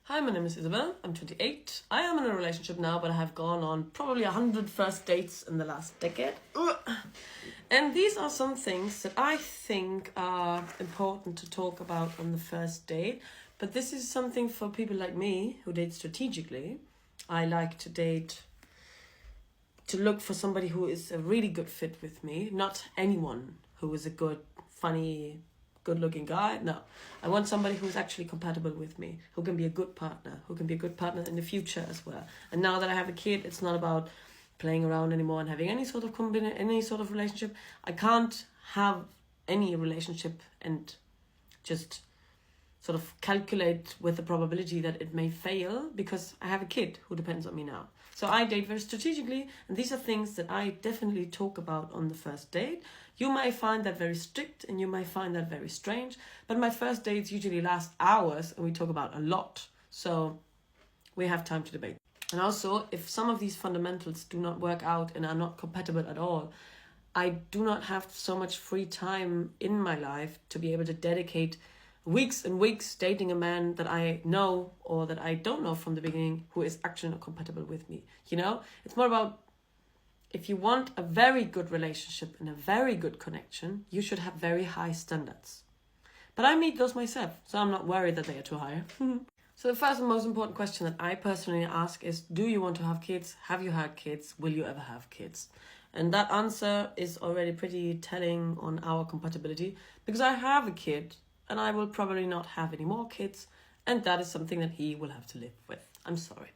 Hi, my name is Isabel. I'm 28. I am in a relationship now, but I have gone on probably 100 first dates in the last decade. And these are some things that I think are important to talk about on the first date. But this is something for people like me who date strategically. I like to date to look for somebody who is a really good fit with me, not anyone who is a good, funny, good-looking guy. No, I want somebody who's actually compatible with me, who can be a good partner, who can be a good partner in the future as well. And now that I have a kid, it's not about playing around anymore and having any sort of relationship. I can't have any relationship and just sort of calculate with the probability that it may fail because I have a kid who depends on me now. So I date very strategically, and these are things that I definitely talk about on the first date. You might find that very strict and you might find that very strange, but my first dates usually last hours and we talk about a lot. So we have time to debate. And also, if some of these fundamentals do not work out and are not compatible at all, I do not have so much free time in my life to be able to dedicate weeks and weeks dating a man that I know or that I don't know from the beginning who is actually not compatible with me. You know, it's more about if you want a very good relationship and a very good connection, you should have very high standards. But I meet those myself, so I'm not worried that they are too high. So the first and most important question that I personally ask is, do you want to have kids? Have you had kids? Will you ever have kids? And that answer is already pretty telling on our compatibility because I have a kid and I will probably not have any more kids, and that is something that he will have to live with. I'm sorry.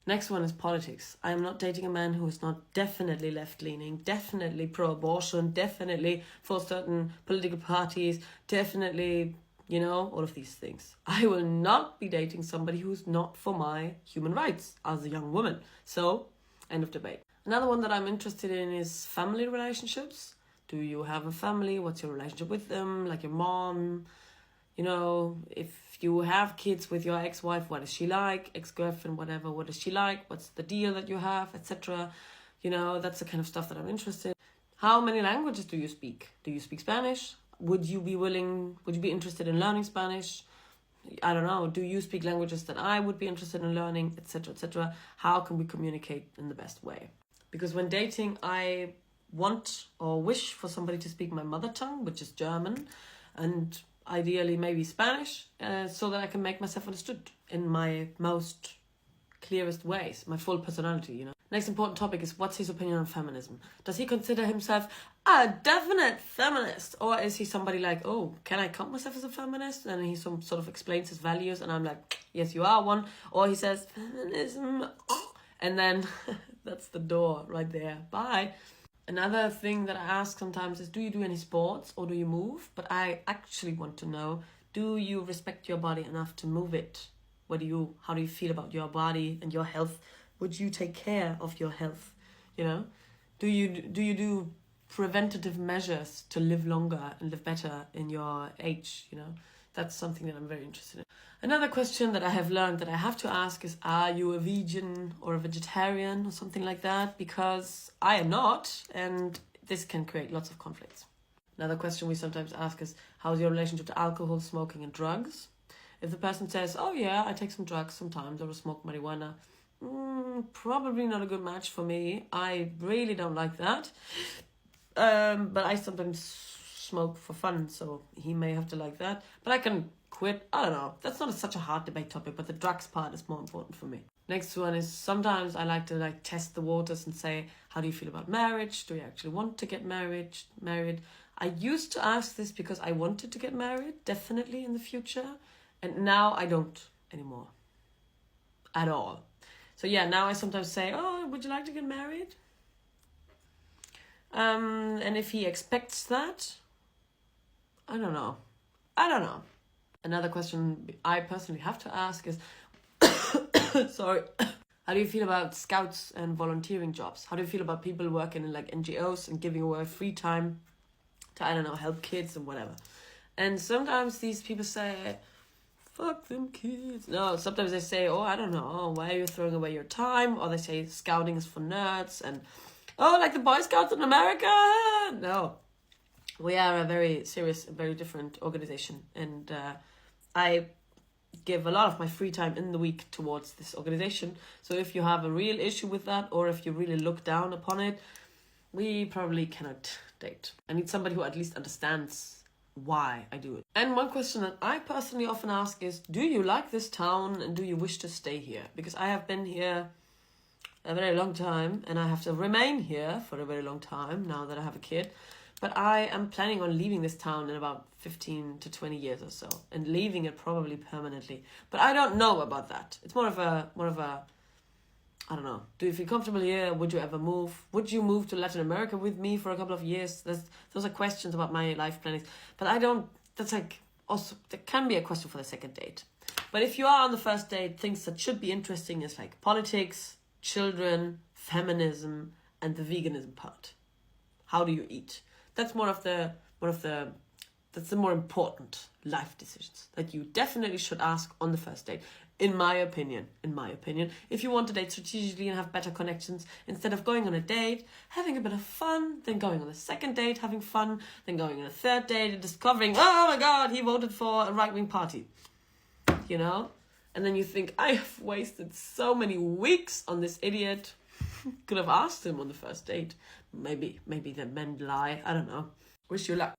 Next one is politics. I am not dating a man who is not definitely left-leaning, definitely pro-abortion, definitely for certain political parties, definitely, you know, all of these things. I will not be dating somebody who's not for my human rights as a young woman. So, end of debate. Another one that I'm interested in is family relationships. Do you have a family? What's your relationship with them? Like your mom, you know, if you have kids with your ex-wife, what is she like? Ex-girlfriend, whatever, what is she like? What's the deal that you have, etc.? You know, that's the kind of stuff that I'm interested in. How many languages do you speak? Do you speak Spanish? Would you be interested in learning Spanish? I don't know. Do you speak languages that I would be interested in learning, etc., etc.? How can we communicate in the best way? Because when dating, I want or wish for somebody to speak my mother tongue, which is German, and ideally maybe Spanish, so that I can make myself understood in my most clearest ways, my full personality, you know. Next important topic is, what's his opinion on feminism? Does he consider himself a definite feminist? Or is he somebody like, oh, can I count myself as a feminist? And he sort of explains his values and I'm like, yes, you are one. Or he says, feminism, and then that's the door right there. Bye. Another thing that I ask sometimes is, do you do any sports or do you move? But I actually want to know, do you respect your body enough to move it? How do you feel about your body and your health? Would you take care of your health? You know, do you do preventative measures to live longer and live better in your age? You know, that's something that I'm very interested in. Another question that I have learned that I have to ask is, are you a vegan or a vegetarian or something like that? Because I am not, and this can create lots of conflicts. Another question we sometimes ask is, how's your relationship to alcohol, smoking and drugs? If the person says, oh yeah, I take some drugs sometimes or smoke marijuana, probably not a good match for me. I really don't like that. But I sometimes smoke for fun, so he may have to like that. But I can quit. I don't know. That's not such a hard debate topic, but the drugs part is more important for me. Next one is, sometimes I like to test the waters and say, how do you feel about marriage? Do you actually want to get married? I used to ask this because I wanted to get married, definitely in the future. And now I don't anymore. At all. So yeah, now I sometimes say, oh, would you like to get married? And if he expects that, I don't know. Another question I personally have to ask is, sorry, how do you feel about scouts and volunteering jobs? How do you feel about people working in NGOs and giving away free time to, I don't know, help kids and whatever? And sometimes these people say, fuck them kids. No, sometimes they say, oh, I don't know, why are you throwing away your time? Or they say scouting is for nerds and, oh, like the Boy Scouts in America? No. We are a very serious, very different organization. And I give a lot of my free time in the week towards this organization. So if you have a real issue with that, or if you really look down upon it, we probably cannot date. I need somebody who at least understands why I do it. And one question that I personally often ask is, do you like this town and do you wish to stay here? Because I have been here a very long time and I have to remain here for a very long time now that I have a kid. But I am planning on leaving this town in about 15 to 20 years or so, and leaving it probably permanently. But I don't know about that. It's more of a, I don't know. Do you feel comfortable here? Would you ever move? Would you move to Latin America with me for a couple of years? Those are questions about my life planning. But I don't, that's like, also, that can be a question for the second date. But if you are on the first date, things that should be interesting is like politics, children, feminism, and the veganism part. How do you eat? That's that's the more important life decisions that you definitely should ask on the first date. In my opinion, if you want to date strategically and have better connections, instead of going on a date, having a bit of fun, then going on a second date, having fun, then going on a third date and discovering, oh my God, he voted for a right-wing party, you know? And then you think, I have wasted so many weeks on this idiot. Could have asked him on the first date. Maybe the men lie. I don't know. Wish you luck.